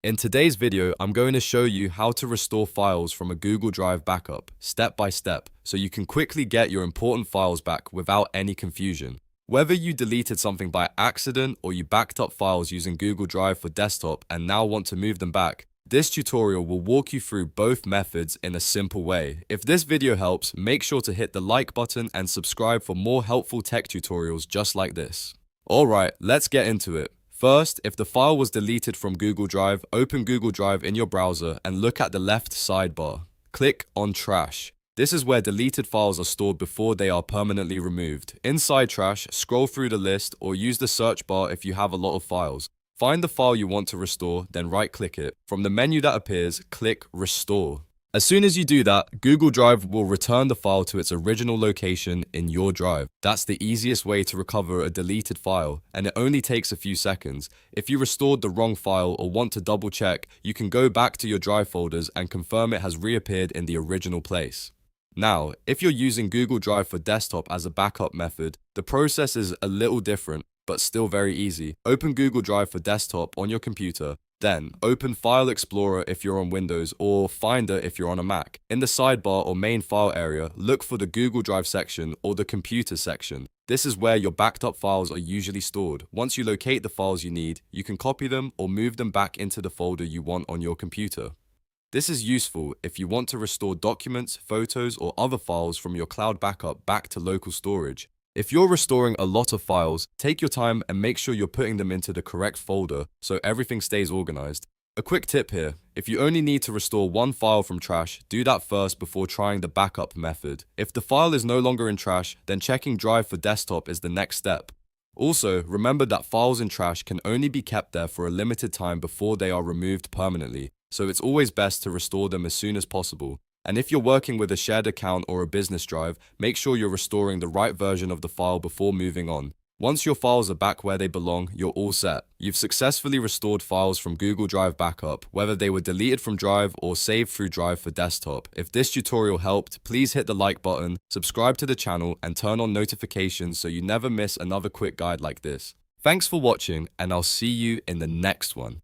In today's video, I'm going to show you how to restore files from a Google Drive backup, step by step, so you can quickly get your important files back without any confusion. Whether you deleted something by accident or you backed up files using Google Drive for desktop and now want to move them back, this tutorial will walk you through both methods in a simple way. If this video helps, make sure to hit the like button and subscribe for more helpful tech tutorials just like this. Alright, let's get into it. First, if the file was deleted from Google Drive, open Google Drive in your browser and look at the left sidebar. Click on Trash. This is where deleted files are stored before they are permanently removed. Inside Trash, scroll through the list or use the search bar if you have a lot of files. Find the file you want to restore, then right-click it. From the menu that appears, click Restore. As soon as you do that, Google Drive will return the file to its original location in your drive. That's the easiest way to recover a deleted file, and it only takes a few seconds. If you restored the wrong file or want to double check, you can go back to your drive folders and confirm it has reappeared in the original place. Now, if you're using Google Drive for desktop as a backup method, the process is a little different, but still very easy. Open Google Drive for desktop on your computer. Then, open File Explorer if you're on Windows or Finder if you're on a Mac. In the sidebar or main file area, look for the Google Drive section or the Computer section. This is where your backed up files are usually stored. Once you locate the files you need, you can copy them or move them back into the folder you want on your computer. This is useful if you want to restore documents, photos, or other files from your cloud backup back to local storage. If you're restoring a lot of files, take your time and make sure you're putting them into the correct folder so everything stays organized. A quick tip here, if you only need to restore one file from trash, do that first before trying the backup method. If the file is no longer in trash, then checking Drive for desktop is the next step. Also, remember that files in trash can only be kept there for a limited time before they are removed permanently, so it's always best to restore them as soon as possible. And if you're working with a shared account or a business drive, make sure you're restoring the right version of the file before moving on. Once your files are back where they belong, you're all set. You've successfully restored files from Google Drive backup, whether they were deleted from Drive or saved through Drive for desktop. If this tutorial helped, please hit the like button, subscribe to the channel, and turn on notifications so you never miss another quick guide like this. Thanks for watching, and I'll see you in the next one.